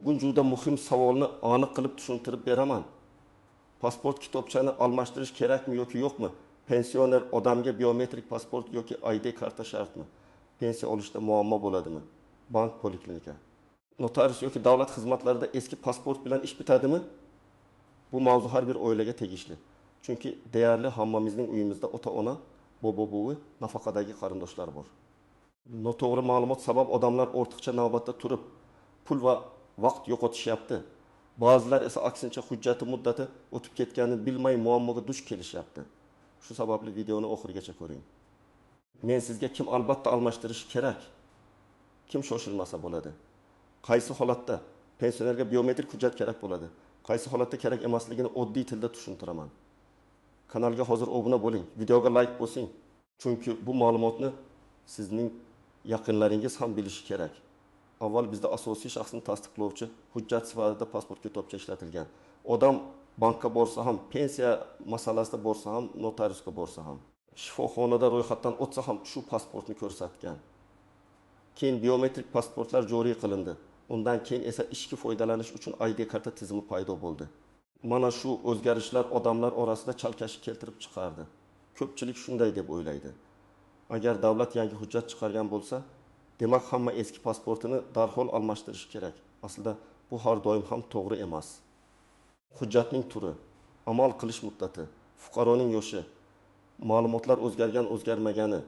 Bu juda muhim savolni aniq qilib tushuntirib beraman. Pasport kitobchani almashtirish kerakmi yoki yo'qmi? Pensioner odamga biometrik pasport yoki ID karta shartmi? Pensiya olishda muammo bo'ladimi? Bank, poliklinika. Notarius yoki davlat xizmatlarida eski pasport bilan ish bitadimi? Bu mavzu har bir oilaga tegishli. Chunki deyarli hammamizning uyimizda ota-ona, bobo-buvi, nafaqadagi qarindoshlar bor. Noto'g'ri ma'lumot sabab odamlar ortiqcha navbatda turib, pul va vaqt yo'qotishyapti. Ba'zilar esa aksincha hujjati muddati o'tib ketganini bilmay muammoga duch kelishyapti. Shu sababli videoni oxirigacha ko'ring. Men sizga kim albatta almashtirishi kerak? Kim shoshilmasa bo'ladi? Qaysi holatda pensionerga biometrik hujjat kerak bo'ladi? Qaysi holatda kerak emasligini oddiy tilda tushuntiraman. Kanalga hozir obuna bo'ling, videoga like bosing. Chunki bu ma'lumotni sizning yaqinlaringiz ham bilishi kerak. Avval bizda asosiy shaxsni tasdiqlovchi hujjat sifatida pasport kitobcha ishlatilgan. Odam bankka borsa ham, pensiya masalasida borsa ham, notariusga borsa ham, shifoxonada ro'yxatdan o'tsa ham shu pasportni ko'rsatgan. Keyin biometrik pasportlar joriy qilindi. Undan keyin esa ishga foydalanish uchun ID karta tizimi paydo bo'ldi. Mana shu o'zgarishlar odamlar orasida chalkash keltirib chiqardi. Ko'pchilik shunday deb o'ylaydi. Agar davlat yangi hujjat chiqargan bo'lsa, demak hamma eski pasportini darhol almashtirish kerak. Aslida bu har doim ham to'g'ri emas. Hujjatning turi, amal qilish muddati, fuqaroning yoshi, ma'lumotlar o'zgargan-o'zgarmagani,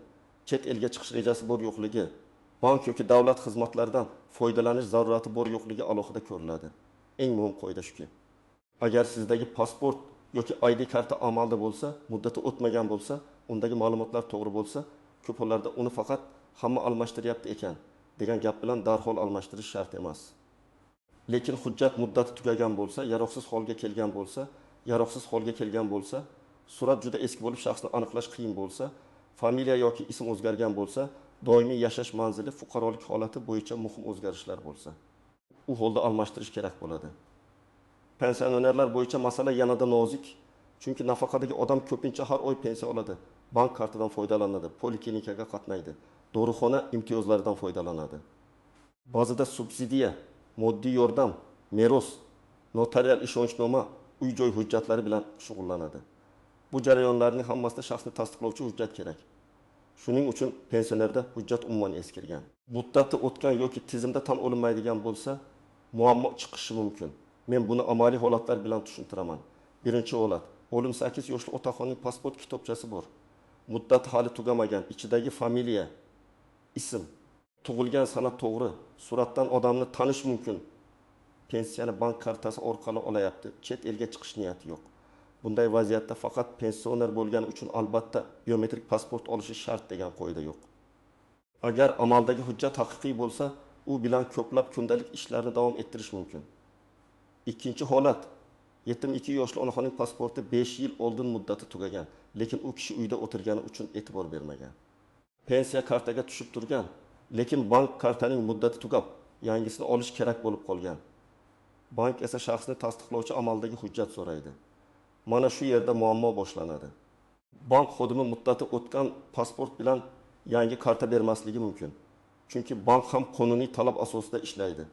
chet elga chiqish rejasi bor yo'qligi, bank yoki davlat xizmatlaridan foydalanish zarurati bor yo'qligi alohida ko'riladi. Eng muhim qoida shuki, agar sizdagi pasport yoki ID karta amalda bo'lsa, muddati o'tmagan bo'lsa, undagi ma'lumotlar to'g'ri bo'lsa, ko'p hollarda uni faqat hamma almashtiryapti ekan degan gap bilan darhol almashtirish shart emas. Lekin hujjat muddati tugagan bo'lsa, yaroqsiz holga kelgan bo'lsa, surat juda eski bo'lib shaxsni aniqlash qiyin bo'lsa, familiya yoki ism o'zgargan bo'lsa, doimiy yashash manzili, fuqarolik holati bo'yicha muhim o'zgarishlar bo'lsa, u holda almashtirish kerak bo'ladi. Pensionerlar bo'yicha masala yanada nozik, chunki nafaqadagi odam ko'pincha har oy pensiya oladi, bank kartidan foydalanadi, poliklinikaga qatnaydi, dorixona imtiyozlaridan foydalanadi. Ba'zida subsidiya, moddiy yordam, meros, notarial ishonchnoma, uy-joy hujjatlari bilan shug'ullanadi. Bu jarayonlarning hammasida shaxsni tasdiqlovchi hujjat kerak. Shuning uchun pensionerda hujjat umuman eskirgan. Muddati o'tgan yoki tizimda tan olinmaydigan bo'lsa, muammo chiqishi mumkin. Men buni amaliy holatlar bilan tushuntiraman. Birinchi holat, o'lim 8 yoshli otaxonning pasport kitobchasi bor. Muddati hali tugamagan, ichidagi familiya, ism, tug'ilgan sana to'g'ri, suratdan odamni tanish mumkin. Pensiyani bank kartasi orqali olayapti, chet elga chiqish niyati yo'q. Bunday vaziyatda faqat pensioner bo'lgani uchun albatta biometrik pasport olishi shart degan qoida yo'q. Agar amaldagi hujjat haqiqiy bo'lsa, u bilan ko'plab kundalik ishlarni davom ettirish mumkin. Ikkinchi holat, yetim 2 yoshli onaxonning pasporti 5 yil oldin muddati tugagan, lekin u kishi uyda o'tirgani uchun e'tibor bermagan. Pensiya kartaga tushib turgan, lekin bank kartaning muddati tugab, yangisini olish kerak bo'lib qolgan. Bank esa shaxsni tasdiqlovchi amaldagi hujjat so'raydi. Mana shu yerda muammo boshlanadi. Bank xodimi muddati o'tgan pasport bilan yangi karta bermasligi mumkin. Chunki bank ham qonuniy talab asosida ishlaydi.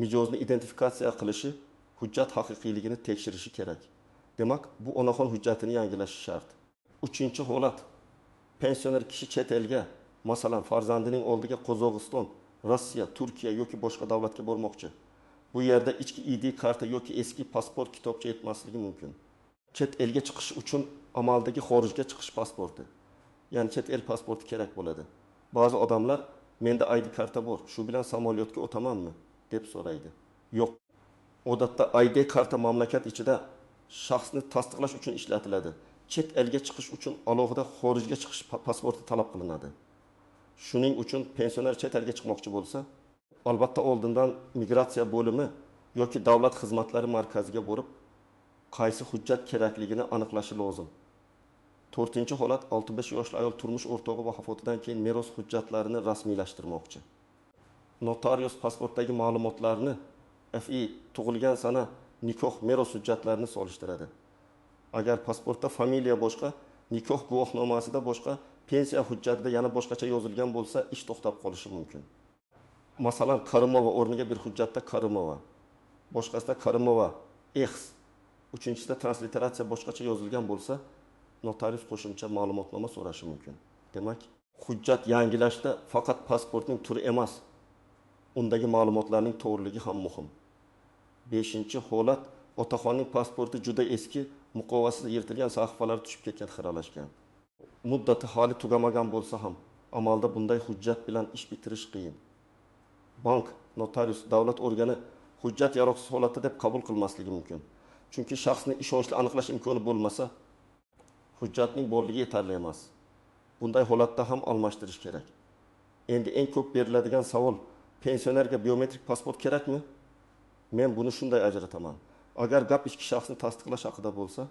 Mijozni identifikatsiya qilishi, hujjat haqiqiyligini tekshirishi kerak. Demak, bu onaxon hujjatini yangilashi shart. Uchinchi holat, pensioner kishi chet elga, masalan, farzandining oldiga Qozog'iston, Rossiya, Turkiya yoki boshqa davlatga bormoqchi. Bu yerda ichki ID karta yoki eski pasport kitobcha yetmasligi mumkin. Chet elga chiqish uchun amaldagi xorijga chiqish pasporti, ya'ni chet el pasporti kerak bo'ladi. Ba'zi odamlar, menda ID karta bor, shu bilan samolyotga o'tamanmi deb so'raydi. Yo'q. Odatda ID karta mamlakat ichida shaxsni tasdiqlash uchun ishlatiladi. Chet elga chiqish uchun alohida xorijga chiqish pasporti talab qilinadi. Shuning uchun pensioner chet elga chiqmoqchi bo'lsa, albatta oldindan migratsiya bo'limi yoki davlat xizmatlari markaziga borib, qaysi hujjat kerakligini aniqlashi lozim. 4-holat, 65 yoshli ayol turmush o'rtog'i vafotidan keyin meros hujjatlarini rasmiylashtirmoqchi. Notarius pasportdagi ma'lumotlarni FI tug'ilgan sana, nikoh, meros hujjatlarini solishtiradi. Agar pasportda familiya boshqa, nikoh guvohnomasida boshqa, pensiya hujjatida yana boshqacha yozilgan bo'lsa, ish to'xtab qolishi mumkin. Masalan, Karimova o'rniga bir hujjatda Karimova, boshqasida Karimova, X, uchinchisida transliteratsiya boshqacha yozilgan bo'lsa, notarius qo'shimcha ma'lumotnoma so'rashi mumkin. Demak, hujjat yangilashda faqat pasportning turi emas, undagi ma'lumotlarning to'g'riligi ham muhim. 5-holat, otaxonning pasporti juda eski, muqovasida yirtilgan sahifalar tushib ketgan, xiralashgan. Muddati hali tugamagan bo'lsa ham, amalda bunday hujjat bilan ish bitirish qiyin. Bank, notarius, davlat organi hujjat yaroqsiz holatda deb qabul qilmasligi mumkin. Chunki shaxsni ishonchli aniqlash imkoni bo'lmasa, hujjatning borligi yetarli emas. Bunday holatda ham almashtirish kerak. Endi eng ko'p beriladigan savol, pensionerga biometrik pasport kerakmi? Men buni shunday ajrataman. Agar gap ichki shaxsni tasdiqlash haqida bo'lsa,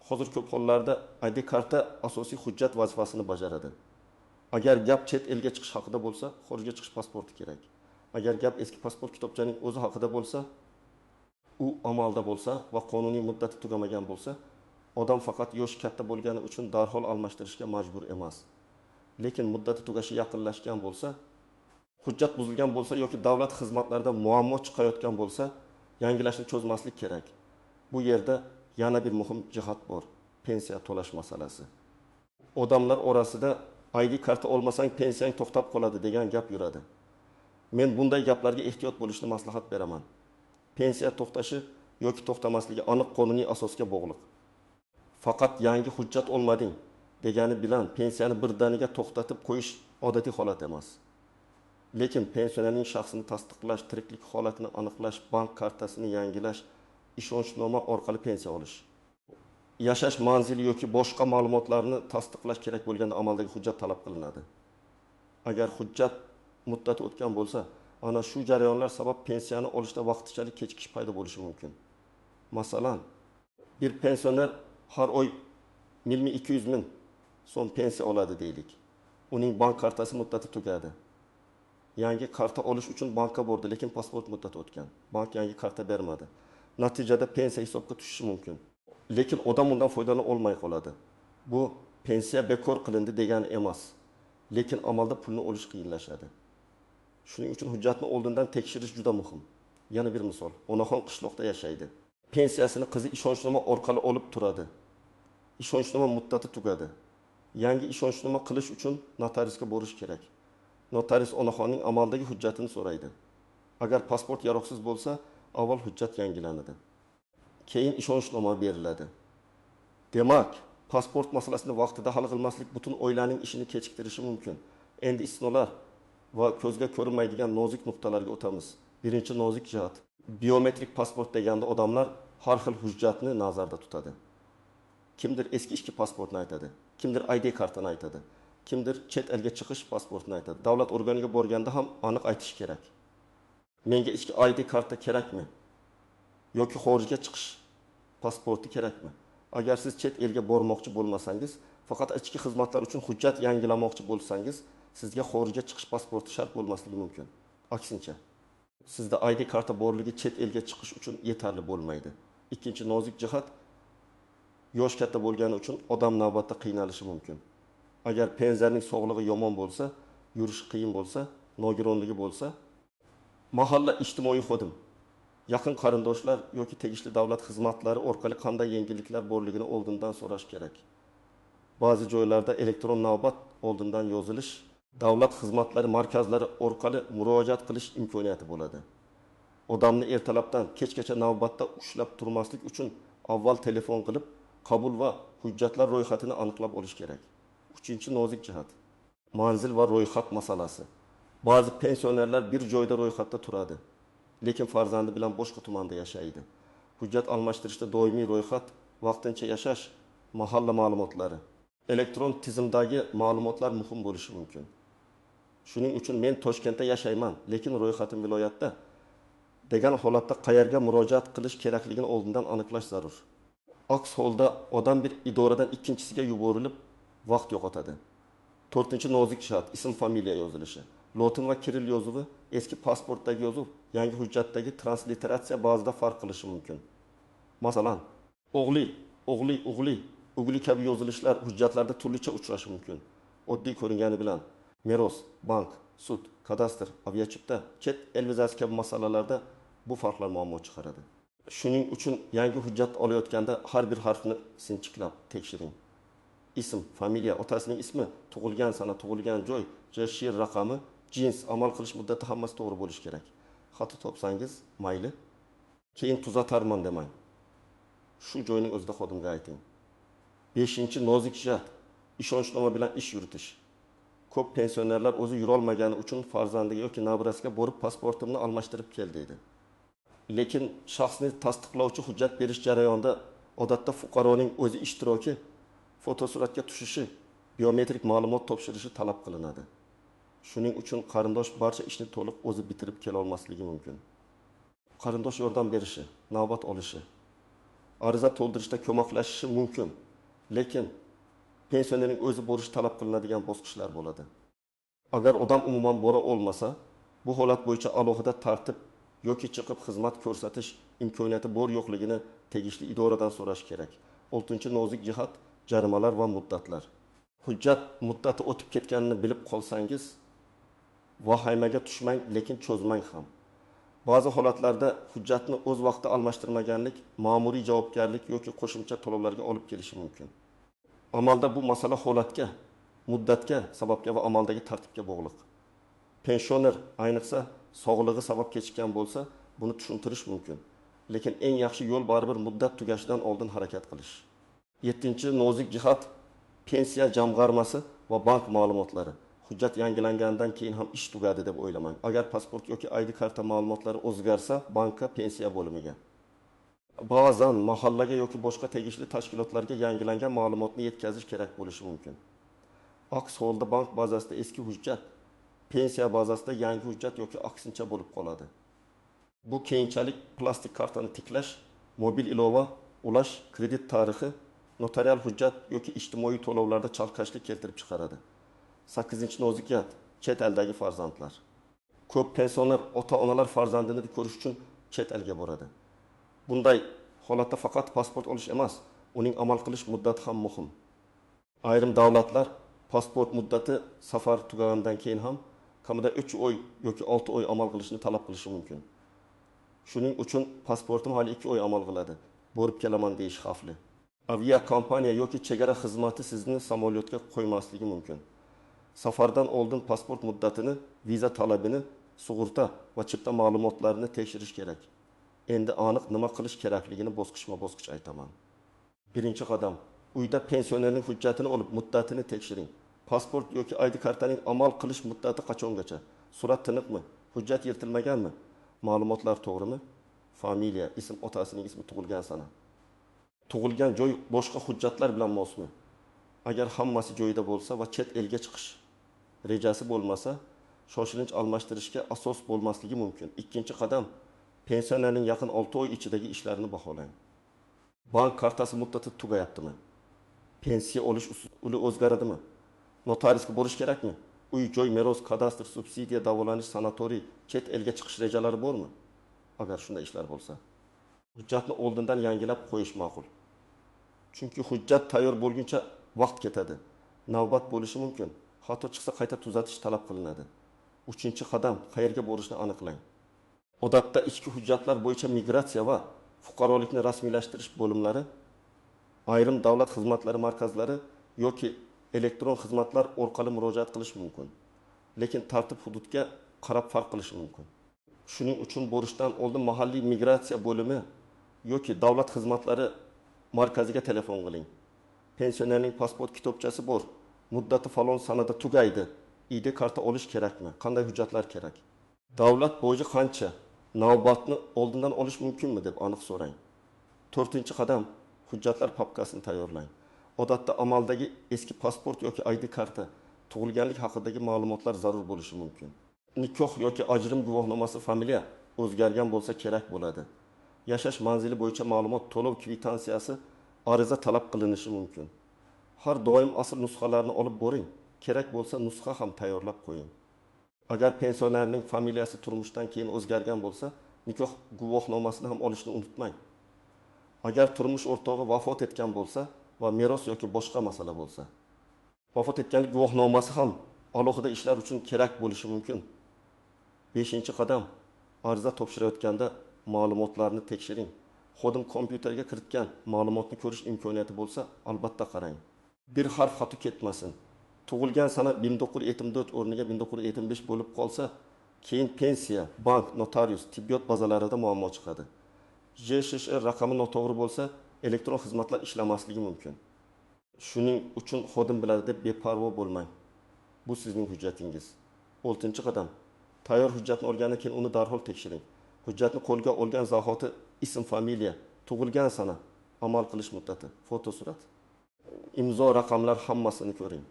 hozir ko'p hollarda ID karta asosiy hujjat vazifasini bajaradi. Agar gap chet elga chiqish haqida bo'lsa, xorijga chiqish pasporti kerak. Agar gap eski pasport kitobchaning o'zi haqida bo'lsa, u amalda bo'lsa va qonuniy muddati tugamagan bo'lsa, odam faqat yoshi katta bo'lgani uchun darhol almashtirishga majbur emas. Lekin muddati tugashi yaqinlashgan bo'lsa, hujjat buzilgan bo'lsa yoki davlat xizmatlarida muammo chiqayotgan bo'lsa, yangilashni cho'zmaslik kerak. Bu yerda yana bir muhim jihat bor. Pensiya to'lash masalasi. Odamlar orasida ID karta olmasang pensiyang to'xtab qoladi degan gap yuradi. Men bunday gaplarga ehtiyot bo'lishni maslahat beraman. Pensiya to'xtashi yoki to'xtamasligi aniq qonuniy asosga bog'liq. Faqat yangi hujjat olmading degani bilan pensiyani birdaniga to'xtatib qo'yish odatiy holat emas. Lekin pensionerning shaxsini tasdiqlash, tiriklik holatini aniqlash, bank kartasini yangilash, ishonchnoma orqali pensiya olish, yashash manzili yoki boshqa ma'lumotlarni tasdiqlash kerak bo'lganda amaldagi hujjat talab qilinadi. Agar hujjat muddati o'tgan bo'lsa, ana shu jarayonlar sabab pensiyani olishda vaqtinchalik kechikish paydo bo'lishi mumkin. Masalan, bir pensioner har oy 1.200 ming so'm pensiya oladi deylik. Uning bank kartasi muddati tugadi. Yangi karta olish uchun bankka bordi, lekin pasport muddati o'tgan. Bank yangi karta bermadi. Natijada pensiya hisobga tushishi mumkin. Lekin odam undan foydalana olmay qoladi. Bu pensiya bekor qilindi degani emas. Lekin amalda pulni olish qiyinlashadi. Shuning uchun hujjatni oldindan tekshirish juda muhim. Yana bir misol. Onaxon qishloqda yashaydi. Pensiyasini qizi ishonchnoma orqali olib turadi. Ishonchnoma muddati tugadi. Yangi ishonchnoma qilish uchun notariusga borish kerak. Notarius onaxonning amaldagi hujjatini so'raydi. Agar pasport yaroqsiz bo'lsa, avval hujjat yangilanadi. Keyin ishonchnoma beriladi. Demak, pasport masalasini vaqtida hal qilmaslik butun oilaning ishini kechiktirishi mumkin. Endi istisnolar va ko'zga ko'rinmaydigan nozik nuqtalarga o'tamiz. Birinchi nozik jihat. Biometrik pasport deganda odamlar har xil hujjatni nazarda tutadi. Kimdir eski ishki pasportni aytadi, kimdir ID kartani aytadi, kimdir chet elga chiqish pasportini aytadi. Davlat organiga borganda ham aniq aytish kerak. Menga ichki ID karta kerakmi? Yoki xorijga chiqish pasporti kerakmi? Agar siz chet elga bormoqchi bo'lmasangiz, faqat ichki xizmatlar uchun hujjat yangilamoqchi bo'lsangiz, sizga xorijga chiqish pasporti shart bo'lmasligi mumkin. Aksincha, sizda ID karta borligi chet elga chiqish uchun yetarli bo'lmaydi. Ikkinchi nozik jihat, yosh katta bo'lgani uchun odam navbatda qiynalishi mumkin. Agar pensionerning sog'lig'i yomon bo'lsa, yurish qiyin bo'lsa, nogironligi bo'lsa, mahalla ijtimoiy xodim, yaqin qarindoshlar yoki tegishli davlat xizmatlari orqali qanday yengilliklar borligini oldindan so'rash kerak. Ba'zi joylarda elektron navbat oldindan yozilish, davlat xizmatlari markazlari orqali murojaat qilish imkoniyati bo'ladi. Odamni ertalabdan kechgacha navbatda ushlab turmaslik uchun avval telefon qilib, qabul va hujjatlar ro'yxatini aniqlab olish kerak. Uchinchi nozik jihat. Manzil va ro'yxat masalasi. Ba'zi pensionerlar bir joyda ro'yxatda turadi, lekin farzandi bilan boshqa tumanda yashaydi. Hujjat almashtirishda doimiy ro'yxat, vaqtincha yashash, mahalla ma'lumotlari, elektron tizimdagi ma'lumotlar muhim bo'lishi mumkin. Shuning uchun men Toshkentda yashayman, lekin ro'yxatim viloyatda degan holatda qayerga murojaat qilish kerakligini oldindan aniqlash zarur. Aks holda odam bir idoradan ikkinchisiga yuborilib, vaqt yo'qotadi. 4-nozik jihat, ism familiya yozilishi. Lotin va kiril yozuvi eski pasportdagi yozuv yangi hujjatdagi transliteratsiya ba'zida farq qilishi mumkin. Masalan, o'g'li kabi yozilishlar hujjatlarda turlicha uchrashi mumkin. Oddiy ko'ringani bilan meros, bank, sud, kadastr, aviachipta, chet el vizasi kabi masalalarda Bu farqlar muammo chiqaradi. Shuning uchun yangi hujjat olayotganda har bir harfni sinchiklab tekshiring. Ism, familiya, otasining ismi, tug'ilgan sana, tug'ilgan joy, JSH raqami, jins, amal qilish muddati hammasi to'g'ri bo'lishi kerak. Xato topsangiz, mayli. Keyin tuzatarman demang. Shu joyning o'zida xodimga ayting. 5-chi nozik jihat, ishonchnoma bilan ish yuritish. Ko'p pensionerlar o'zi yura olmagani uchun farzandiga yoki nabirasiga borib pasportimni almashtirib kel deydi. Lekin shaxsni tasdiqlovchi hujjat berish jarayonida odatda fuqaroning o'zi ishtiroki, fotosuratga tushishi, biometrik ma'lumot topshirishi talab qilinadi. Shuning uchun qarindosh barcha ishni to'liq o'zi bitirib kela olmasligi mumkin. Qarindosh yordam berishi, navbat olishi, ariza to'ldirishda ko'maklashishi mumkin. Lekin pensionerning o'zi borish talab qilinadigan bosqichlar bo'ladi. Agar odam umuman bora olmasa, bu holat bo'yicha alohida tartib yoki chiqib xizmat ko'rsatish imkoniyati bor yo'qligini tegishli idoradan so'rash kerak. 6-chi nozik jihat, jarimalar va muddatlar. Hujjat muddati o'tib ketganini bilib qolsangiz, vahimaga tushmang, lekin cho'zmang ham. Ba'zi holatlarda hujjatni o'z vaqtida almashtirmaganlik ma'muriy javobgarlik yoki qo'shimcha to'lovlarga olib kelishi mumkin. Amalda bu masala holatga, muddatga, sababga va amaldagi tartibga bog'liq. Pensioner ayniqsa sog'lig'i sabab kechikkan bo'lsa, buni tushuntirish mumkin. Lekin eng yaxshi yo'l baribir muddat tugashidan oldin harakat qilish. 7-chi nozik jihat, pensiya jamg'armasi va bank ma'lumotlari. Hujjat yangilangandan keyin ham ish tugadi deb o'ylamang. Agar pasport yoki ID karta ma'lumotlari o'zgarsa, bankka, pensiya bo'limiga. Ba'zan mahallaga yoki boshqa tegishli tashkilotlarga yangilangan ma'lumotni yetkazish kerak bo'lishi mumkin. Aks holda bank bazasida eski hujjat, pensiya bazasida yangi hujjat yoki aksincha bo'lib qoladi. Bu keyinchalik plastik kartani tiklash, mobil ilova, ulash, kredit tarixi, notarial hujjat yoki ijtimoiy to'lovlarda chalkashlik keltirib chiqaradi. 8-chi nozik jihat, chet eldagi farzandlar. Ko'p pensioner ota-onalar farzandini ko'rish uchun chet elga boradi. Bunday holatda faqat pasport olish emas, uning amal qilish muddati ham muhim. Ayrim davlatlar pasport muddati safar tugagandan keyin ham kamida 3 oy yoki 6 oy amal qilishni talab qilishi mumkin. Shuning uchun pasportim hali 2 oy amal qiladi, borib kelaman deyish xavfli. Avia kompaniya yoki chegara xizmati sizni samolyotga qo'ymasligi mumkin. Safardan oldin pasport muddatini, viza talabini, sug'urta va chipta ma'lumotlarini tekshirish kerak. Endi aniq nima qilish kerakligini bosqichma-bosqich aytaman. 1-qadam, uyda pensionerning hujjatini olib muddatini tekshiring. Pasport yoki ID kartaning amal qilish muddati qachongacha? Surat tiniqmi? Hujjat yirtilmaganmi? Ma'lumotlar to'g'rimi? Familiya, ism, otasining ismi, tug'ilgan sana. Tug'ilgan joy boshqa hujjatlar bilan mosmi? Agar hammasi joyida bo'lsa va chet elga chiqish rejasi bo'lmasa, shoshilinch almashtirishga asos bo'lmasligi mumkin. 2-qadam, pensionerning yaqin 6 oy ichidagi ishlarini baholang. Bank kartasi muddati tugayaptimi? Pensiya olish usuli o'zgaradimi? Notariusga borish kerakmi? Uy, joy, meros, kadastr, subsidiya, davolanish, sanatoriy, chet elga chiqish rejalari bormi? Agar shunday ishlar bo'lsa, hujjatni oldindan yangilab qo'yish ma'qul. Chunki hujjat tayyor bo'lguncha vaqt ketadi. Navbat bo'lishi mumkin. Xato chiqsa qayta tuzatish talab qilinadi. 3-qadam, qayerga borishni aniqlang. Odatda ichki hujjatlar bo'yicha migratsiya va fuqarolikni rasmiylashtirish bo'limlari, ayrim davlat xizmatlari markazlari yoki elektron xizmatlar orqali murojaat qilish mumkin. Lekin tartib hududga qarab farq qilishi mumkin. Shuning uchun borishdan oldin mahalliy migratsiya bo'limi yoki davlat xizmatlari markaziga telefon qiling. Pensionerning pasport kitobchasi bor. Muddati falon sanada tugaydi. ID karta olish kerakmi? Qanday hujjatlar kerak? Davlat boji qancha? Navbatni oldindan olish mumkinmi deb aniq so'rang. 4-qadam, hujjatlar papkasini tayyorlang. Odatda amaldagi eski pasport yoki ID karta, tug'ilganlik haqidagi ma'lumotlar zarur bo'lishi mumkin. Nikoh yoki ajrim guvohnomasi, familiya o'zgargan bo'lsa kerak bo'ladi. Yashash manzili bo'yicha ma'lumot, to'lov kvitansiyasi, ariza talab qilinishi mumkin. Har doim asl nusxalarni olib boring. Kerak bo'lsa nusxa ham tayyorlab qo'ying. Agar pensionerning familiyasi turmushdan keyin o'zgargan bo'lsa, nikoh guvohnomasini ham olishni unutmang. Agar turmush o'rtog'i vafot etgan bo'lsa va meros yoki boshqa masala bo'lsa, vafot etganlik guvohnomasi ham alohida ishlar uchun kerak bo'lishi mumkin. 5-qadam, ariza topshirayotganda ma'lumotlarni tekshiring. Xodim kompyuterga kiritgan ma'lumotni ko'rish imkoniyati bo'lsa, albatta qarang. Bir harf xato ketmasin. Tug'ilgan sana 1974 o'rniga 1975 bo'lib qolsa, keyin pensiya, bank, notarius, tibbiyot bazalarida muammo chiqadi. JSHR raqami noto'g'ri bo'lsa, elektron xizmatlar ishlamasligi mumkin. Shuning uchun xodim biladi deb beparvo bo'lmang. Bu sizning hujjatingiz. 6-qadam. Tayyor hujjatni olgandan keyin uni darhol tekshiring. Hujjatni qo'lga olgan zahoti ism, familiya, tug'ilgan sana, amal qilish muddati, fotosurat, imzo, raqamlar hammasini ko'ring.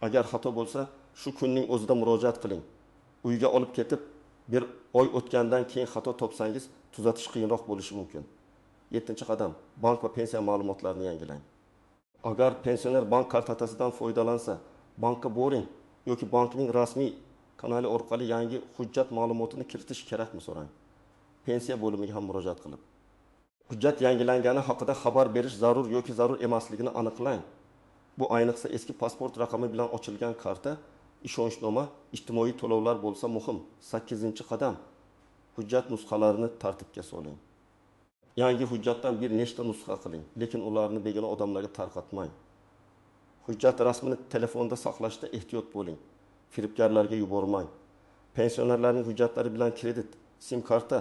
Agar xato bo'lsa, shu kunning o'zida murojaat qiling. Uyga olib ketib, bir oy o'tgandan keyin xato topsangiz, tuzatish qiyinroq bo'lishi mumkin. 7-qadam. Bank va pensiya ma'lumotlarini yangilang. Agar pensioner bank kartasidan foydalansa, bankka boring yoki bankning rasmiy kanali orqali yangi hujjat ma'lumotini kiritish kerakmi so'rang. Pensiya bo'limiga ham murojaat qilib. Hujjat yangilangani haqida xabar berish zarur yoki zarur emasligini aniqlang. Bu ayniqsa eski pasport raqami bilan ochilgan karta, ishonchnoma, ijtimoiy to'lovlar bo'lsa muhim. 8-qadam. Hujjat nusxalarini tartibga soling. Yangi hujjatdan bir nechta nusxa qiling, lekin ularni begona odamlarga tarqatmang. Hujjat rasmini telefonda saqlashda ehtiyot bo'ling. Firibgarlarga yubormang. Pensionerlarning hujjatlari bilan kredit, sim karta,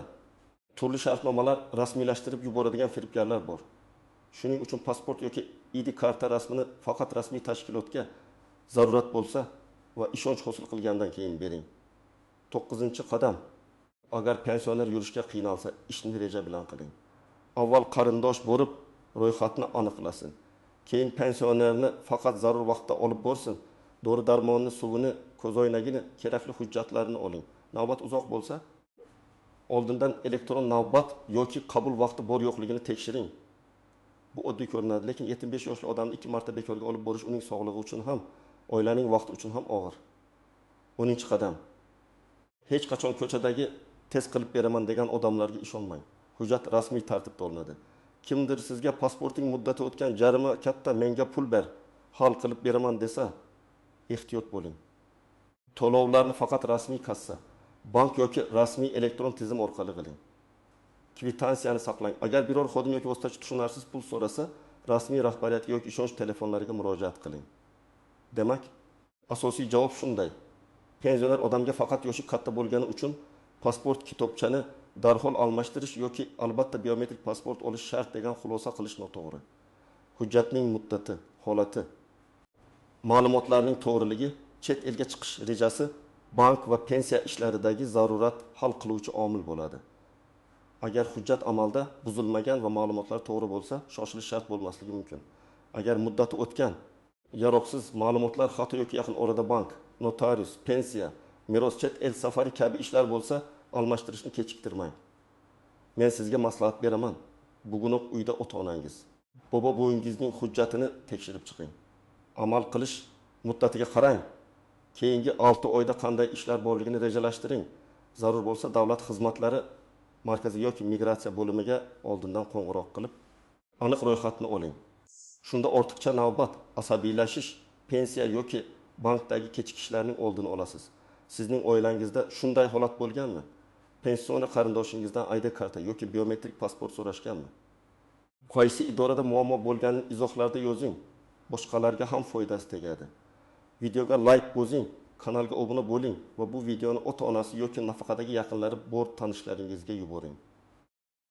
turli shartnomalar rasmiylashtirib yuboradigan firibgarlar bor. Shuning uchun pasport yoki ID karta rasmini faqat rasmiy tashkilotga zarurat bo'lsa va ishonch hosil qilgandan keyin bering. 9-qadam. Agar pensioner yurishga qiynalsa, ishni reja bilan qiling. Avval qarindosh bo'lib, ro'yxatni aniqlasin. Keyin pensionerni faqat zarur vaqtda olib borsin. Dori-darmonni, suvini, ko'zoynagini, kerakli hujjatlarini oling. Navbat uzoq bo'lsa, oldindan elektron navbat yoki qabul vaqti bor yo'qligini tekshiring. Bu oddiy ko'rinadi, lekin 75 yoshli odamni 2 marta bekorga olib borish uning sog'lig'i uchun ham, oilaning vaqti uchun ham og'ir. 10-qadam. Hech qachon ko'chadagi test qilib beraman degan odamlarga ishonmang. Hujjat rasmiy tartibda olinadi. Kimdir sizga pasporting muddati o'tgan, jarima katta, menga pul ber, hal qilib beraman desa, ehtiyot bo'ling. To'lovlarni faqat rasmiy kassa, bank yoki rasmiy elektron tizim orqali qiling. Kvitansiyani saqlang. Agar biror xodim yoki vositachi tushunarsiz pul so'rasa, rasmiy rahbariyatga yoki ishonch telefonlariga murojaat qiling. Demak, asosiy javob shunday. Pensioner odamga faqat yoshi katta bo'lgani uchun pasport kitobchani darhol almashtirish yoki albatta biometrik pasport olish shart degan xulosa qilish noto'g'ri. Hujjatning muddati, holati, ma'lumotlarning to'g'riligi, chet elga chiqish rejasi bank va pensiya ishlaridagi zarurat hal qiluvchi omil bo'ladi. Agar hujjat amalda buzilmagan va ma'lumotlar to'g'ri bo'lsa, shoshilish shart bo'lmasligi mumkin. Agar muddati o'tgan, yaroqsiz ma'lumotlar xato yoki yaqin orada bank, notarius, pensiya, meros, chet el safari kabi ishlar bo'lsa, almashtirishni kechiktirmang. Men sizga maslahat beraman. Bugunoq uyda ota-onangiz, bobo bo'yingizning hujjatini tekshirib chiqing. Amal qilish muddatiga qarang. Keyingi 6 oyda qanday ishlar borligini rejalashtiring. Zarur bo'lsa davlat xizmatlari markaziy yoki migratsiya bo'limiga oldindan qo'ng'iroq qilib, aniq ro'yxatni oling. Shunda ortiqcha navbat, asabiylashish, pensiya yoki bankdagi kechikishlarning oldini olasiz. Sizning oilangizda shunday holat bo'lganmi? Pensioner qarindoshingizdan ID karta yoki biometrik pasport so'rashganmi? Qaysi idorada muammo bo'lganini izohlarda yozing. Boshqalarga ham foydasi tegadi. Videoga like bosing, kanalga obuna bo'ling va bu videoni ota-onasi yoki nafaqadagi yaqinlari bor tanishlaringizga yuboring.